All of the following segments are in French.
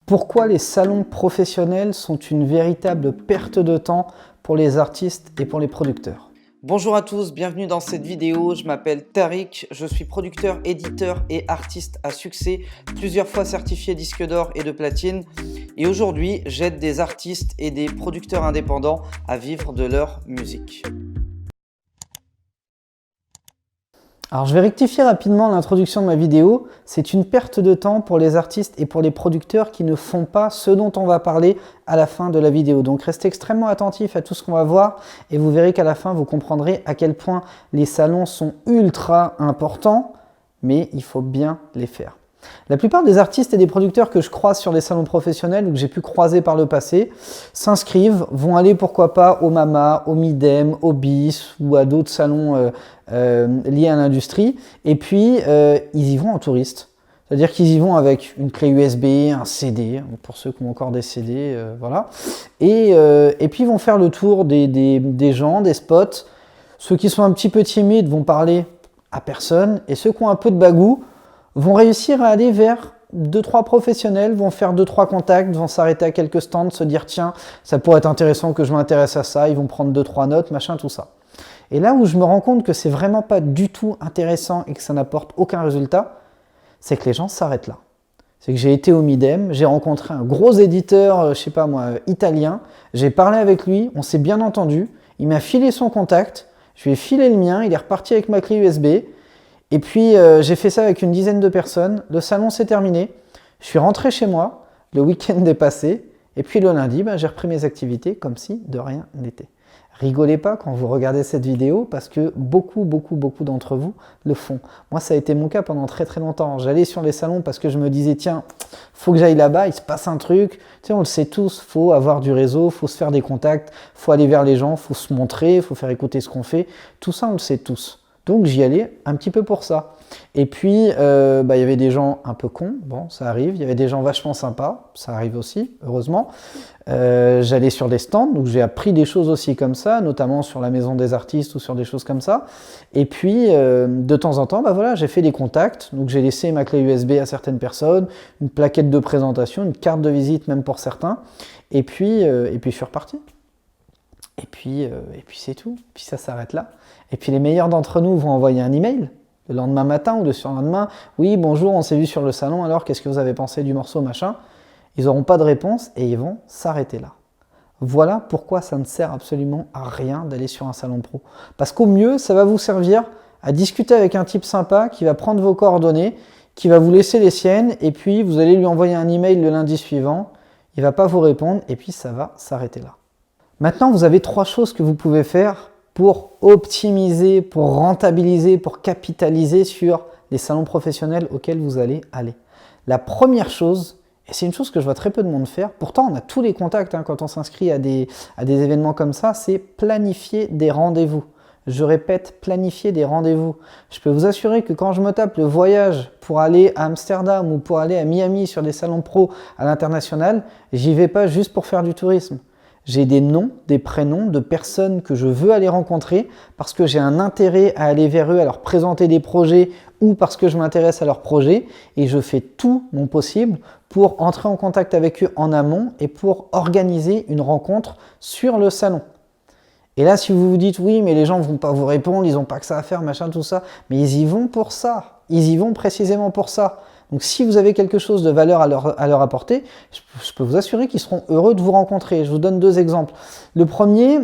Pourquoi les salons professionnels sont une véritable perte de temps pour les artistes et pour les producteurs? Bonjour à tous, bienvenue dans cette vidéo. Je m'appelle Tariq, je suis producteur, éditeur et artiste à succès, plusieurs fois certifié disque d'or et de platine. Et aujourd'hui, j'aide des artistes et des producteurs indépendants à vivre de leur musique. Alors je vais rectifier rapidement l'introduction de ma vidéo. C'est une perte de temps pour les artistes et pour les producteurs qui ne font pas ce dont on va parler à la fin de la vidéo. Donc restez extrêmement attentifs à tout ce qu'on va voir et vous verrez qu'à la fin vous comprendrez à quel point les salons sont ultra importants, mais il faut bien les faire. La plupart des artistes et des producteurs que je croise sur les salons professionnels ou que j'ai pu croiser par le passé s'inscrivent, vont aller pourquoi pas au MAMA, au Midem, au BIS ou à d'autres salons liés à l'industrie, et puis ils y vont en touriste. C'est-à-dire qu'ils y vont avec une clé USB, un CD, pour ceux qui ont encore des CD, voilà. Et puis ils vont faire le tour des gens, des spots. Ceux qui sont un petit peu timides vont parler à personne, et ceux qui ont un peu de bagou vont réussir à aller vers 2-3 professionnels, vont faire 2-3 contacts, vont s'arrêter à quelques stands, se dire tiens, ça pourrait être intéressant que je m'intéresse à ça, ils vont prendre 2-3 notes, machin, tout ça. Et là où je me rends compte que c'est vraiment pas du tout intéressant et que ça n'apporte aucun résultat, c'est que les gens s'arrêtent là. C'est que j'ai été au Midem, j'ai rencontré un gros éditeur, je sais pas moi, italien, j'ai parlé avec lui, on s'est bien entendu, il m'a filé son contact, je lui ai filé le mien, il est reparti avec ma clé USB. Et puis j'ai fait ça avec une dizaine de personnes, le salon s'est terminé, je suis rentré chez moi, le week-end est passé, et puis le lundi, j'ai repris mes activités comme si de rien n'était. Rigolez pas quand vous regardez cette vidéo parce que beaucoup d'entre vous le font. Moi, ça a été mon cas pendant très longtemps. J'allais sur les salons parce que je me disais, tiens, faut que j'aille là-bas, il se passe un truc. Tu sais, on le sait tous, faut avoir du réseau, faut se faire des contacts, faut aller vers les gens, faut se montrer, faut faire écouter ce qu'on fait. Tout ça, on le sait tous. Donc j'y allais un petit peu pour ça. Et puis, il y avait des gens un peu cons, bon, ça arrive. Il y avait des gens vachement sympas, ça arrive aussi, heureusement. J'allais sur des stands, donc j'ai appris des choses aussi comme ça, notamment sur la maison des artistes ou sur des choses comme ça. Et puis, de temps en temps, voilà, j'ai fait des contacts. Donc j'ai laissé ma clé USB à certaines personnes, une plaquette de présentation, une carte de visite même pour certains. Et puis je suis reparti. Et puis c'est tout. Puis ça s'arrête là. Et puis les meilleurs d'entre nous vont envoyer un email le lendemain matin ou le surlendemain. Oui, bonjour, on s'est vu sur le salon, alors qu'est-ce que vous avez pensé du morceau, machin? Ils n'auront pas de réponse et ils vont s'arrêter là. Voilà pourquoi ça ne sert absolument à rien d'aller sur un salon pro. Parce qu'au mieux, ça va vous servir à discuter avec un type sympa qui va prendre vos coordonnées, qui va vous laisser les siennes, et puis vous allez lui envoyer un email le lundi suivant, il ne va pas vous répondre, et puis ça va s'arrêter là. Maintenant, vous avez 3 choses que vous pouvez faire pour optimiser, pour rentabiliser, pour capitaliser sur les salons professionnels auxquels vous allez aller. La première chose, et c'est une chose que je vois très peu de monde faire, pourtant on a tous les contacts quand on s'inscrit à des événements comme ça, c'est planifier des rendez-vous. Je répète, planifier des rendez-vous. Je peux vous assurer que quand je me tape le voyage pour aller à Amsterdam ou pour aller à Miami sur des salons pro à l'international, j'y vais pas juste pour faire du tourisme. J'ai des noms, des prénoms de personnes que je veux aller rencontrer parce que j'ai un intérêt à aller vers eux, à leur présenter des projets ou parce que je m'intéresse à leurs projets et je fais tout mon possible pour entrer en contact avec eux en amont et pour organiser une rencontre sur le salon. Et là, si vous vous dites oui, mais les gens ne vont pas vous répondre, ils n'ont pas que ça à faire, machin, tout ça, mais ils y vont pour ça. Ils y vont précisément pour ça. Donc si vous avez quelque chose de valeur à leur apporter, je peux vous assurer qu'ils seront heureux de vous rencontrer. Je vous donne 2 exemples. Le premier,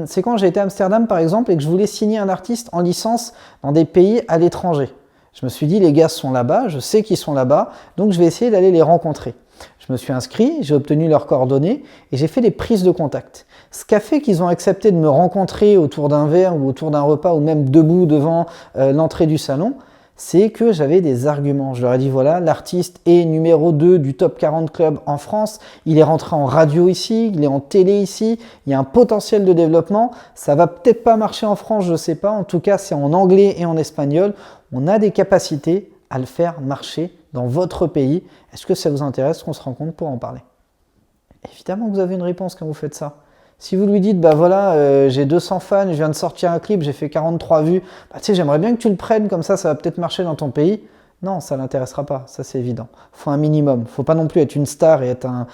c'est quand j'ai été à Amsterdam par exemple et que je voulais signer un artiste en licence dans des pays à l'étranger. Je me suis dit les gars sont là-bas, je sais qu'ils sont là-bas, donc je vais essayer d'aller les rencontrer. Je me suis inscrit, j'ai obtenu leurs coordonnées et j'ai fait des prises de contact. Ce qui a fait qu'ils ont accepté de me rencontrer autour d'un verre ou autour d'un repas ou même debout devant l'entrée du salon, c'est que j'avais des arguments. Je leur ai dit voilà, l'artiste est numéro 2 du top 40 club en France, il est rentré en radio ici, il est en télé ici, il y a un potentiel de développement, ça va peut-être pas marcher en France, je ne sais pas, en tout cas c'est en anglais et en espagnol, on a des capacités à le faire marcher dans votre pays. Est-ce que ça vous intéresse qu'on se rencontre pour en parler? Évidemment que vous avez une réponse quand vous faites ça. Si vous lui dites, voilà, j'ai 200 fans, je viens de sortir un clip, j'ai fait 43 vues, tu sais, j'aimerais bien que tu le prennes, comme ça va peut-être marcher dans ton pays. Non, ça ne l'intéressera pas, ça c'est évident. Il faut un minimum. Il ne faut pas non plus être une star et être un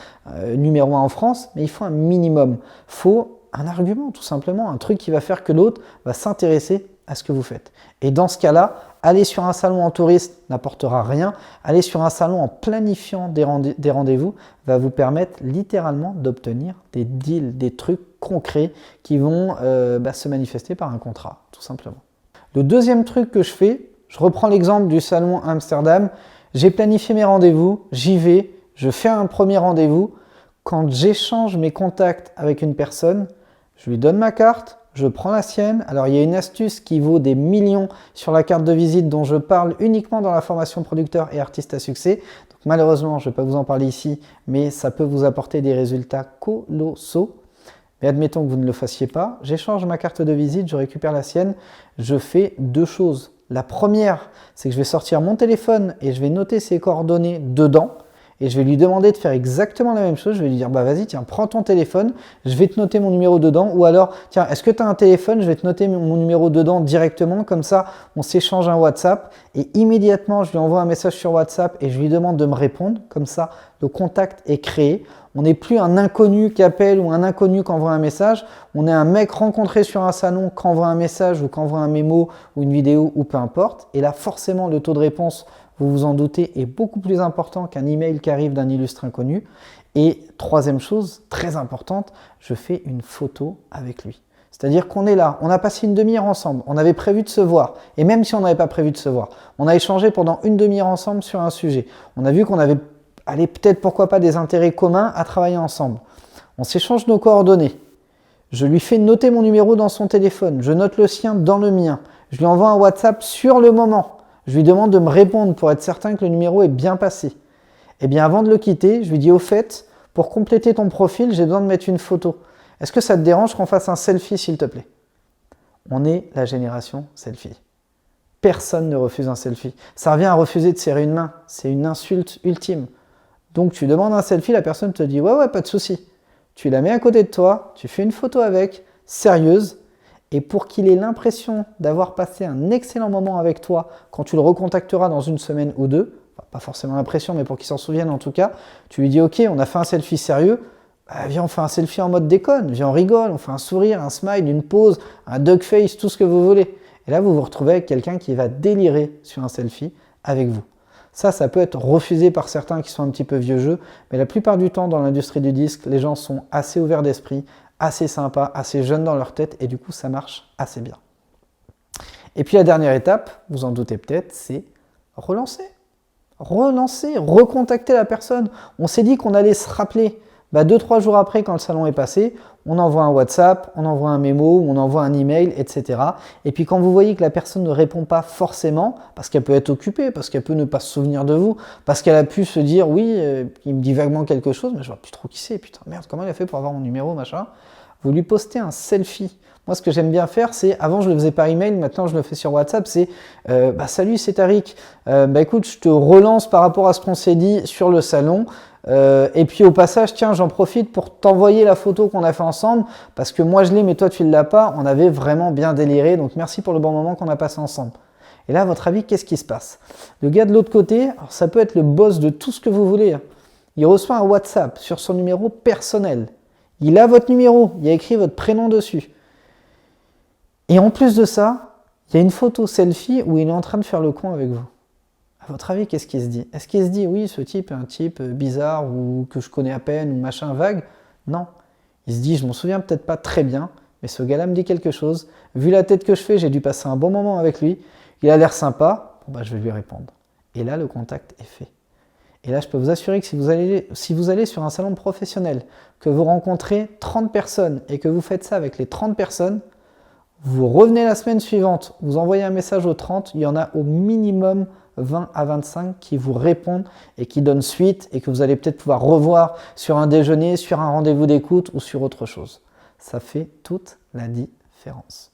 numéro 1 en France, mais il faut un minimum. Il faut un argument, tout simplement, un truc qui va faire que l'autre va s'intéresser à ce que vous faites. Et dans ce cas-là, aller sur un salon en touriste n'apportera rien. Aller sur un salon en planifiant des rendez-vous va vous permettre littéralement d'obtenir des deals, des trucs concrets qui vont se manifester par un contrat, tout simplement. Le deuxième truc que je fais, je reprends l'exemple du salon à Amsterdam. J'ai planifié mes rendez-vous, j'y vais, je fais un premier rendez-vous. Quand j'échange mes contacts avec une personne, je lui donne ma carte, je prends la sienne. Alors, il y a une astuce qui vaut des millions sur la carte de visite dont je parle uniquement dans la formation producteur et artiste à succès. Donc, malheureusement, je ne vais pas vous en parler ici, mais ça peut vous apporter des résultats colossaux. Mais admettons que vous ne le fassiez pas. J'échange ma carte de visite, je récupère la sienne. Je fais deux choses. La première, c'est que je vais sortir mon téléphone et je vais noter ses coordonnées dedans. Et je vais lui demander de faire exactement la même chose. Je vais lui dire, bah vas-y, tiens, prends ton téléphone, je vais te noter mon numéro dedans. Ou alors, tiens, est-ce que tu as un téléphone? Je vais te noter mon numéro dedans directement. Comme ça, on s'échange un WhatsApp. Et immédiatement, je lui envoie un message sur WhatsApp et je lui demande de me répondre. Comme ça, le contact est créé. On n'est plus un inconnu qui appelle ou un inconnu qui envoie un message. On est un mec rencontré sur un salon qui envoie un message ou qui envoie un mémo ou une vidéo ou peu importe. Et là, forcément, le taux de réponse, vous vous en doutez, est beaucoup plus important qu'un email qui arrive d'un illustre inconnu. Et troisième chose, très importante, je fais une photo avec lui. C'est-à-dire qu'on est là, on a passé une demi-heure ensemble, on avait prévu de se voir. Et même si on n'avait pas prévu de se voir, on a échangé pendant une demi-heure ensemble sur un sujet. On a vu qu'on avait peut-être pourquoi pas des intérêts communs à travailler ensemble. On s'échange nos coordonnées. Je lui fais noter mon numéro dans son téléphone. Je note le sien dans le mien. Je lui envoie un WhatsApp sur le moment. Je lui demande de me répondre pour être certain que le numéro est bien passé. Et bien avant de le quitter, je lui dis au fait, pour compléter ton profil, j'ai besoin de mettre une photo. Est-ce que ça te dérange qu'on fasse un selfie s'il te plaît? On est la génération selfie. Personne ne refuse un selfie. Ça revient à refuser de serrer une main. C'est une insulte ultime. Donc tu demandes un selfie, la personne te dit ouais, pas de souci. Tu la mets à côté de toi, tu fais une photo avec, sérieuse, et pour qu'il ait l'impression d'avoir passé un excellent moment avec toi quand tu le recontacteras dans une semaine ou deux, enfin, pas forcément l'impression, mais pour qu'il s'en souvienne en tout cas, tu lui dis ok, on a fait un selfie sérieux, viens on fait un selfie en mode déconne, viens on rigole, on fait un sourire, un smile, une pose, un dog face, tout ce que vous voulez. Et là vous vous retrouvez avec quelqu'un qui va délirer sur un selfie avec vous. Ça peut être refusé par certains qui sont un petit peu vieux jeu, mais la plupart du temps dans l'industrie du disque, les gens sont assez ouverts d'esprit, assez sympas, assez jeunes dans leur tête et du coup ça marche assez bien. Et puis la dernière étape, vous en doutez peut-être, c'est relancer. Relancer, recontacter la personne. On s'est dit qu'on allait se rappeler. 2-3 jours après, quand le salon est passé, on envoie un WhatsApp, on envoie un mémo, on envoie un email, etc. Et puis quand vous voyez que la personne ne répond pas forcément, parce qu'elle peut être occupée, parce qu'elle peut ne pas se souvenir de vous, parce qu'elle a pu se dire oui, il me dit vaguement quelque chose, mais je vois plus trop qui c'est, putain merde, comment il a fait pour avoir mon numéro, machin. Vous lui postez un selfie. Moi, ce que j'aime bien faire, c'est, avant je le faisais par email, maintenant je le fais sur WhatsApp, c'est salut, c'est Tariq. Écoute, je te relance par rapport à ce qu'on s'est dit sur le salon. Et puis au passage, tiens, j'en profite pour t'envoyer la photo qu'on a fait ensemble, parce que moi je l'ai, mais toi tu ne l'as pas. On avait vraiment bien déliré, donc merci pour le bon moment qu'on a passé ensemble. Et là, à votre avis, qu'est-ce qui se passe? Le gars de l'autre côté, alors ça peut être le boss de tout ce que vous voulez. Il reçoit un WhatsApp sur son numéro personnel. Il a votre numéro, il y a écrit votre prénom dessus. Et en plus de ça, il y a une photo selfie où il est en train de faire le con avec vous. À votre avis, qu'est-ce qu'il se dit? Est-ce qu'il se dit, oui, ce type est un type bizarre ou que je connais à peine ou machin vague? Non. Il se dit, je m'en souviens peut-être pas très bien, mais ce gars-là me dit quelque chose. Vu la tête que je fais, j'ai dû passer un bon moment avec lui. Il a l'air sympa. Je vais lui répondre. Et là, le contact est fait. Et là, je peux vous assurer que si vous allez sur un salon professionnel, que vous rencontrez 30 personnes et que vous faites ça avec les 30 personnes, vous revenez la semaine suivante, vous envoyez un message aux 30, il y en a au minimum 20 à 25 qui vous répondent et qui donnent suite et que vous allez peut-être pouvoir revoir sur un déjeuner, sur un rendez-vous d'écoute ou sur autre chose. Ça fait toute la différence.